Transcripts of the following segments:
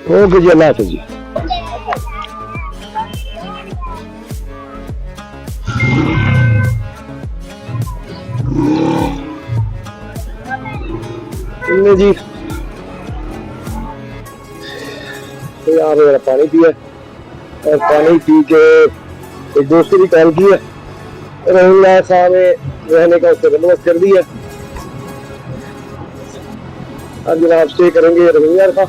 Okay जी, अल्लाह हाफिज़ जी। जी तो यहाँ पे मेरा पानी पिया और पानी पी के एक दोस्त को भी कॉल किया, रहीम साहब ने रहने का उससे बंदोबस्त कर दिया। अब जनाब स्टे करेंगे रहीम का।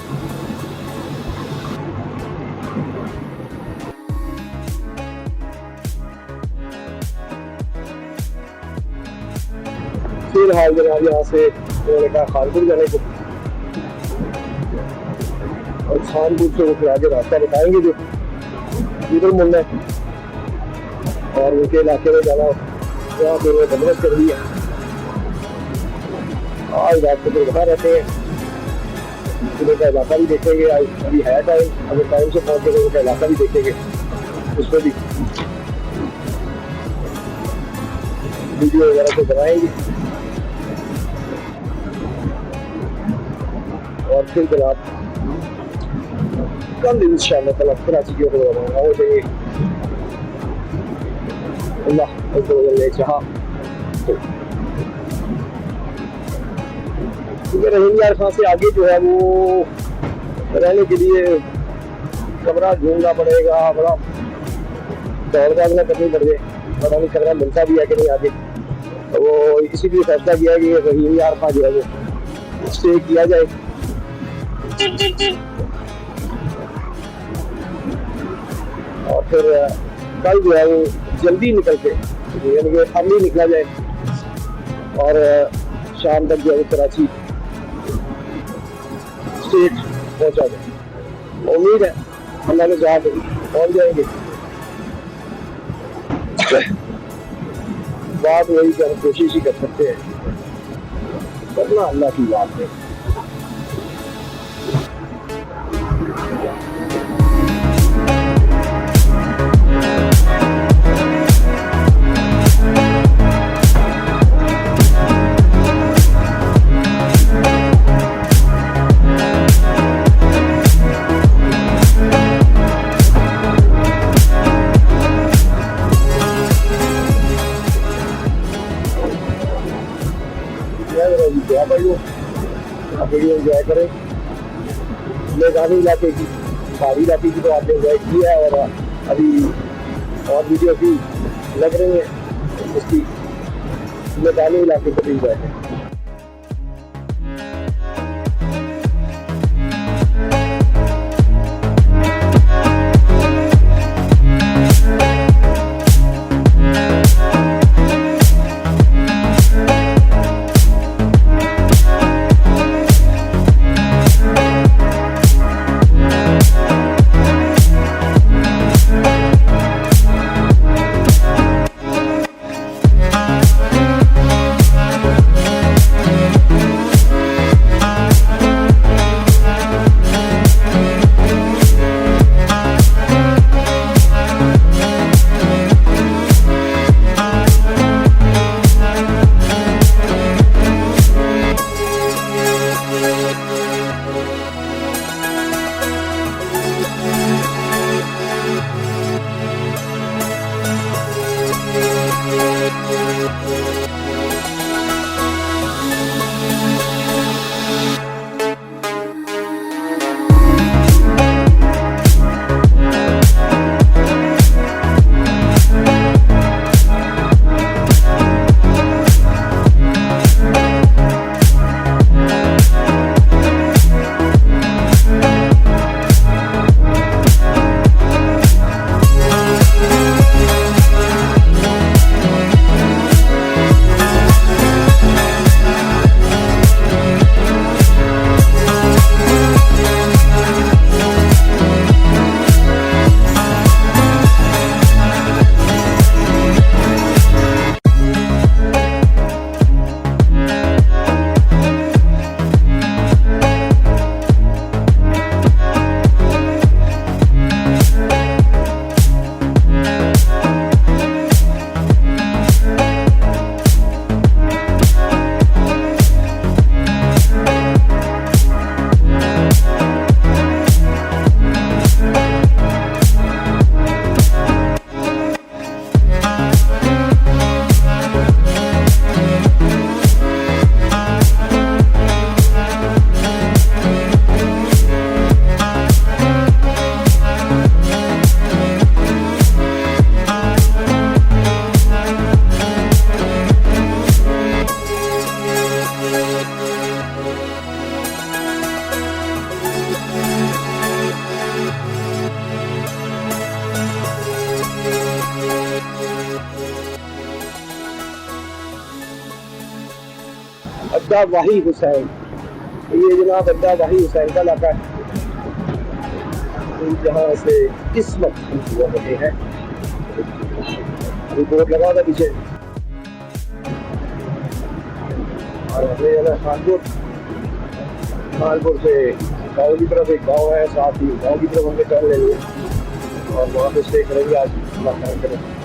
फिलहाल जनाब यहाँ से उन्होंने कहा खानपुर जाने को, और खानपुर से वो फिर आगे रास्ता बताएंगे जो इधर मुड़ना है और उनके इलाके में जाना, वहाँ पे उन्होंने बंदोबस्त कर दिया। आज रात को फिर वहाँ रहते हैं, सुबह का इलाका भी देखेंगे। आज अभी है टाइम, अगर टाइम से पहुँचे तो उनका इलाका भी देखेंगे, उस पर भी वीडियो वगैरह को बनाएंगे। और फिर जनाब कल इंशाअल्लाह ताला कराची की ओर रवाना हो जाएंगे, अल्लाह ने चाहा तो। रहीम यार खां से आगे जो है वो रहने के लिए कमरा ढूंढना पड़ेगा, बड़ा दौड़ भागना करनी पड़ जाए, पता नहीं कमरा मिलता भी है कि नहीं आगे। तो वो इसीलिए फैसला किया कि रहीम यार खां जो है वो स्टे किया जाए। और फिर कल जो है वो जल्दी निकल के, यानी कि अर्ली निकला जाए और शाम तक जो है कराची स्टेट पहुंचा जाए। उम्मीद है अल्लाह के चाह पहुंच जाएंगे। बात वही कि हम कोशिश ही कर सकते हैं, करना अल्लाह की बात है। वीडियो एंजॉय करें। मैदानी इलाके की, पहाड़ी इलाके की तो आपने एंजॉय किया है, और अभी और वीडियो भी लग रही है उसकी मैदानी इलाके को भी एंजॉय करें। अड्डा वाही हुसैन, ये जनाब अड्डा वाही हुसैन का इलाका है, जहाँ से इस वक्त हम गुजर रहे हैं। अभी बोर्ड लगा था पीछे और हमें जाना खानपुर। खानपुर से गाँव की तरफ एक गाँव है, साथ ही गाँव की तरफ हमने टर्न लेनी है और वहाँ पे स्टे करेंगे आज करेंगे।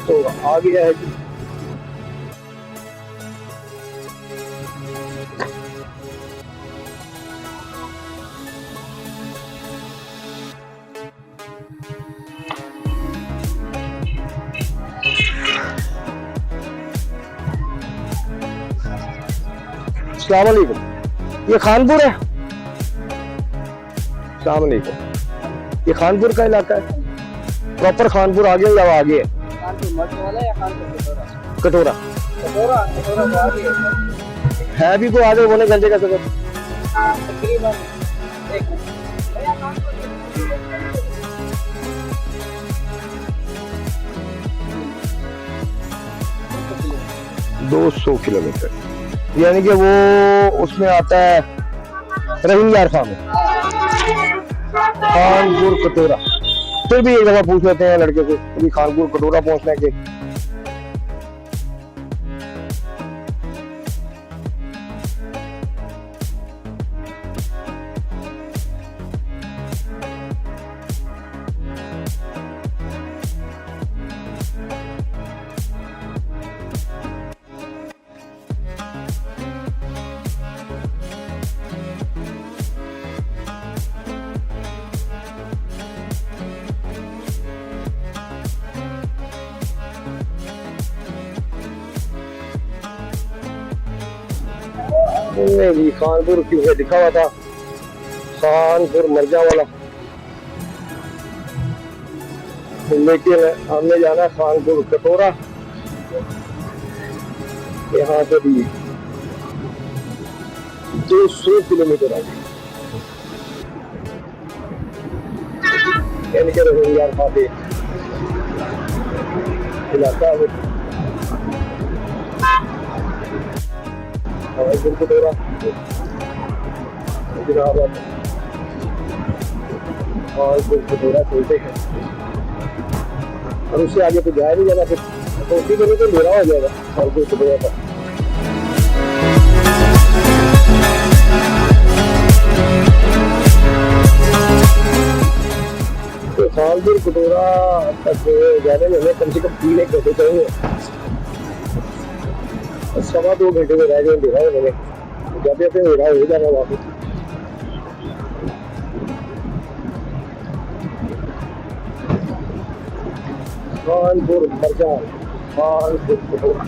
तो आ गया है जी। अस्सलाम वालेकुम, ये खानपुर है। अस्सलाम वालेकुम, ये खानपुर का इलाका है, प्रॉपर खानपुर आ गया या आगे है? कटोरा है भी, को आगे होने घंटे का सफर। तकरीबन 200 किलोमीटर, यानी कि वो उसमें आता है रहीम यार खान में, खानपुर कटोरा। फिर भी एक दफा पूछ लेते हैं लड़के से, अभी खानपुर कटोरा पहुंचने के। जी खानपुर क्यों लिखा हुआ था, खानपुर मर्जा वाला, लेकिन हमने जाना खानपुर कटोरा। यहाँ से भी 200 किलोमीटर आगे, यानी कि रोहिंग्या खाते इलाका है कटोरा। जनाब और कटोरा चलते हैं और उससे आगे तो जाया नहीं जाना, फिर तो उसी के लिए तो मेरा हो जाएगा और कटोरा पर। तो खानपुर कटोरा तक जाने में हमें कम से कम 3 घंटे चाहिए, 2.25 घंटे में रह गए अंधेरा है मैंने, जब जब अंधेरा हो जाना वापस। खानपुर मर्जा, खानपुर कटोरा।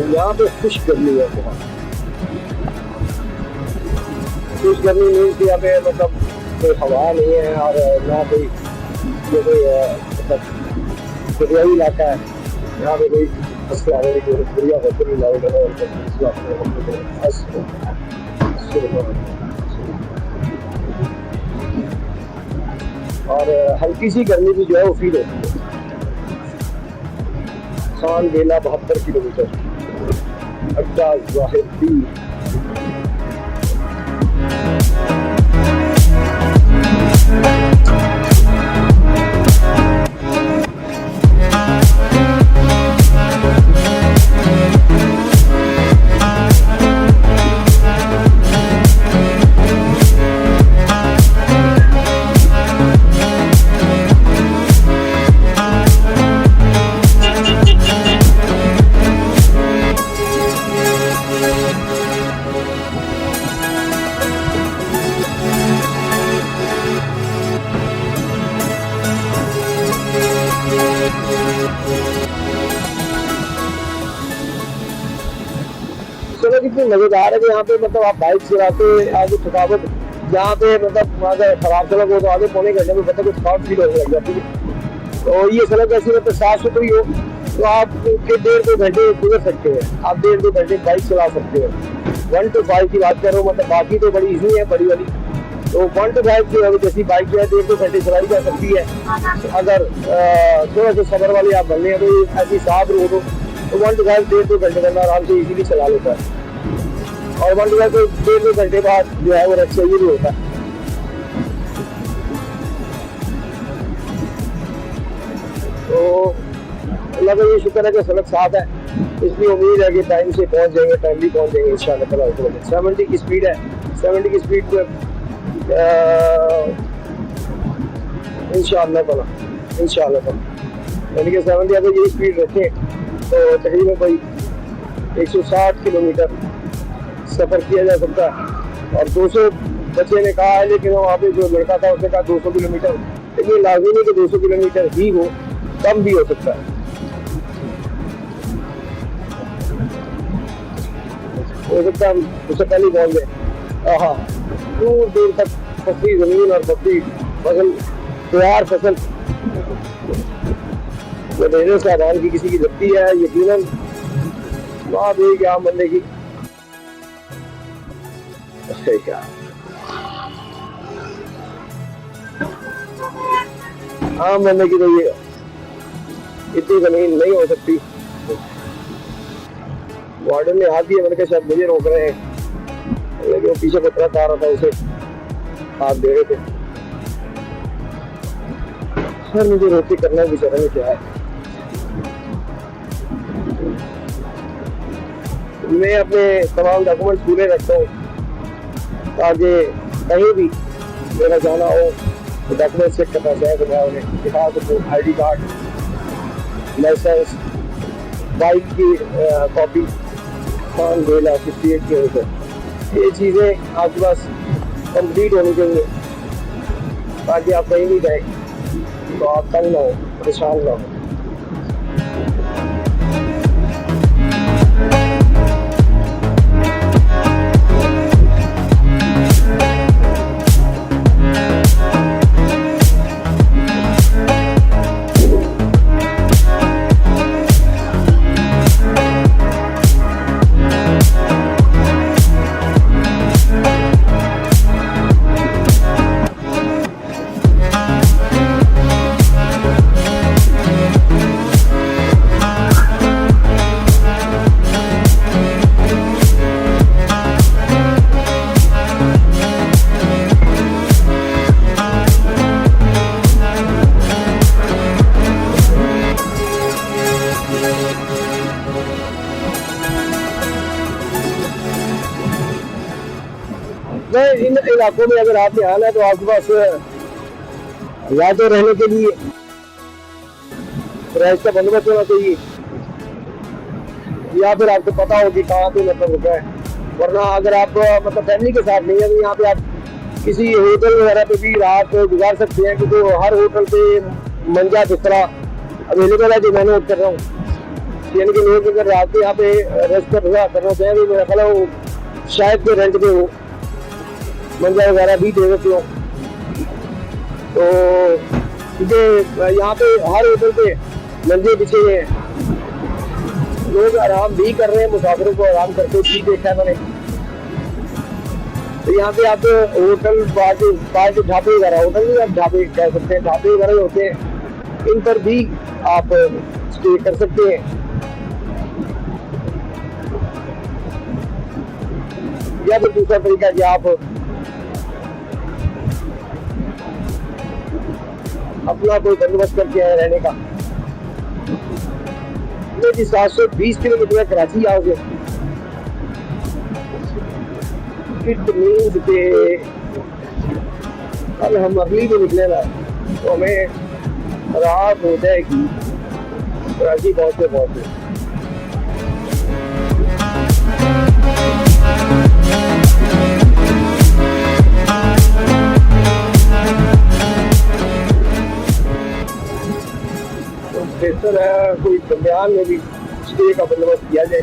यहाँ पे खुश गर्मी है बहुत। खुश गर्मी मीन्स यहाँ पे मतलब कोई हवा नहीं है और ना कोई ये कोई मतलब दरियाई इलाका है। यहाँ पे कोई बढ़िया होटल और हल्की सी गर्मी भी जो है वो फील होती है। खान बेला 72 किलोमीटर अड्डा जाहिर चलो कितनी मजेदार है कि यहाँ पे मतलब आप बाइक चलाते आगे थकावट जहाँ पे मतलब वहाँ खराब सड़क हो तो आगे पौने घंटे में मतलब कुछ थकावट फील होने लग जाती है। तो ये सड़क ऐसी मतलब साफ सुथरी हो तो आप 1.5-2 घंटे गुजर सकते हैं। आप 1.5-2 घंटे बाइक चला सकते हैं। 1 to 5 की बात करो मतलब बाकी तो बड़ी इजी है बड़ी वाली। तो 1 to 5 जो है जैसी बाइक जो है 1.5-2 घंटे चलाई जा सकती है। अगर थोड़ा सा सफर वाले आप बनने हैं तो ऐसी साफ रोड हो तो 1 to 5 1.5-2 घंटे के अंदर आराम से इजीली चला लेता है। और 1 to 5 तो 1.5-2 घंटे बाद जो है वो रख चाहिए भी होता है। तो अल्लाह का ये शुक्र है कि सड़क साफ है, इसलिए उम्मीद है कि टाइम से पहुंच जाएंगे, टाइमली पहुंच जाएंगे इंशाल्लाह ताला। 70 की स्पीड है, 70 की स्पीड पे इंशाल्लाह ताला यानी कि 70 अगर यही स्पीड रखें तो तकरीबन कोई 160 किलोमीटर सफ़र किया जा सकता है। और 200 बच्चे ने कहा है, लेकिन वहाँ पे जो लड़का था उसने कहा 200 किलोमीटर, लेकिन लाजमी नहीं कि 200 किलोमीटर ही हो, कम भी हो सकता है। हो सकता है हम उससे पहले पहुँच गए। हाँ, दूर दूर तक पक्की ज़मीन और पक्की फसल, तैयार फसल मेरे से आवाम की किसी की लगती है यकीनन बात है कि आम बंदे की क्या आम बंदे की तो ये इतनी जमीन नहीं हो सकती। वार्डन ने हाथ दिया, मैंने कहा शायद मुझे रोक रहे हैं, लेकिन वो पीछे को ट्रक आ रहा था उसे हाथ दे रहे थे। सर मुझे रोटी करना बेचारा में क्या है। मैं अपने तमाम डॉक्यूमेंट्स पूरे रखता हूँ ताकि कहीं भी मेरा जाना हो तो डॉक्यूमेंट चेक करना चाहे तो मैं उन्हें दिखा सकूँ। ID कार्ड, लाइसेंस, बाइक की कॉपी, खान बेला 58 के ऊपर, ये चीज़ें आपके पास कंप्लीट होनी चाहिए ताकि आप कहीं भी जाए तो आप तंग ना हो, परेशान ना हो। मैं इन इलाकों में अगर आपने आना है तो आपके पास या तो रहने के लिए रहायश का बंदोबस्त होना चाहिए, या फिर आपको पता हो कि कहाँ पे मतलब रुका है। वरना अगर आप मतलब फैमिली के साथ नहीं है तो यहाँ पे आप किसी होटल वगैरह पे भी रात गुजार सकते हैं, क्योंकि हर होटल पे मंजा बिस्तरा अवेलेबल है जो मैं नोट कर रहा हूँ। यानी कि लोग अगर रात को यहाँ पे रेस्ट करना चाहें तो मेरा ख्याल वो शायद के रेंट पे हो मंजा वगैरह भी दे देते हो। तो क्योंकि यहाँ पे हर होटल पे मंजे बिछे हुए हैं, लोग आराम भी कर रहे हैं, मुसाफिरों को आराम करते भी देखा है मैंने। तो यहाँ पे आप होटल पार्टी ढाबे वगैरह, होटल नहीं आप ढाबे कह सकते हैं, ढाबे वगैरह होते हैं, इन पर भी आप स्टे कर सकते हैं। या फिर दूसरा तरीका कि आप अपना कोई बंदोबस्त करके आए रहने का। 720 किलोमीटर कराची यहाँ से, इट मीन्स के कल हम अगली भी निकले ना तो हमें रात हो जाएगी कराची पहुँचते पहुँचते। बेहतर है कोई दरमियान में भी स्टे का बंदोबस्त किया जाए।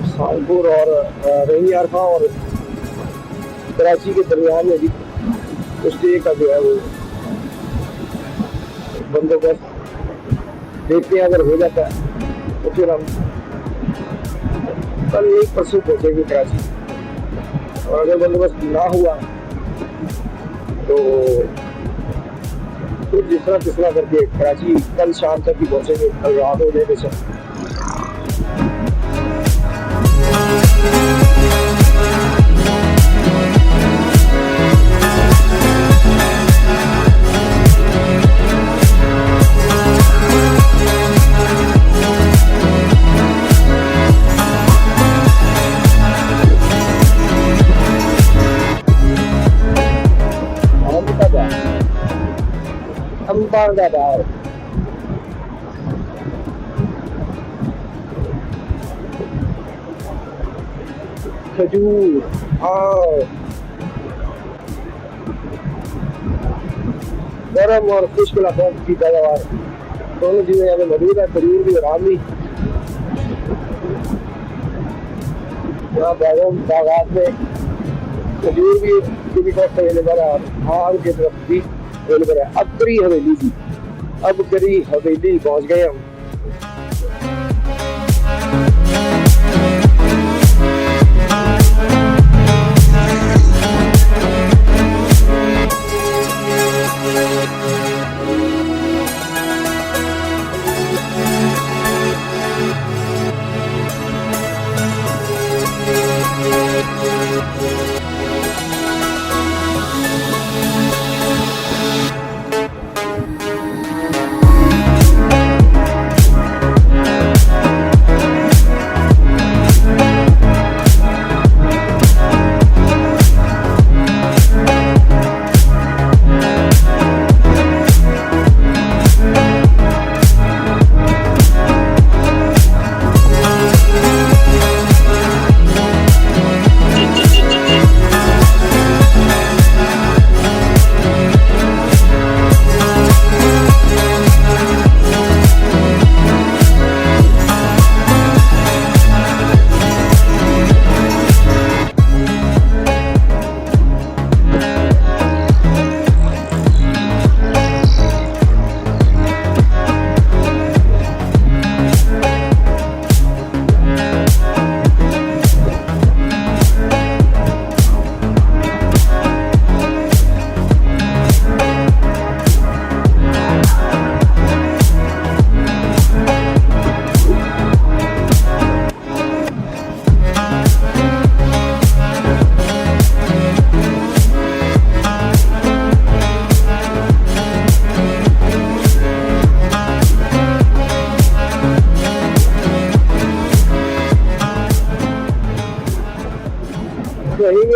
सालपुर और रहीयार खां और कराची के दरमियान में भी स्टे का जो है वो बंदोबस्त देखते हैं। अगर हो जाता है तो फिर हम कल एक परसों पहुँचेंगे कराची, और अगर बंदोबस्त ना हुआ तो फिर जितना तिसरा करके कराची कल शाम तक ही पहुंचेंगे, कल रात हो जाए बेशक। खजूर, गर्म और खुश्क इलाकों की पैदावार दोनों चीजें यहाँ पे मौजूद है। खजूर भी आराम भी यहाँ बागात में खजूर भी कॉस्ट अवेलेबल है, आम की तरफ भी अवेलेबल है। अब करी हवेली थी, अब करी हवेली पहुँच गए हम।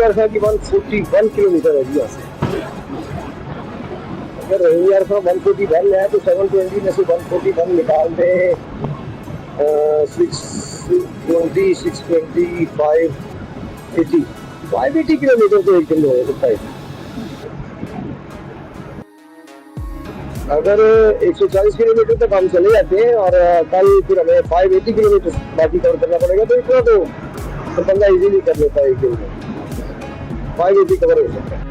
यार खां की 141 किलोमीटर है जी यहाँ से। अगर रहीम यार खां 141 है तो 720 में से 141 निकाल दें, 620, 620, 580 किलोमीटर तो एक दिन में हो सकता है। अगर 140 किलोमीटर तक हम चले जाते हैं और कल फिर हमें 580 किलोमीटर बाकी कवर करना पड़ेगा, तो इतना तो बंदा इजीली कर लेता है एक दिन में, 580 कवर हो सकता है।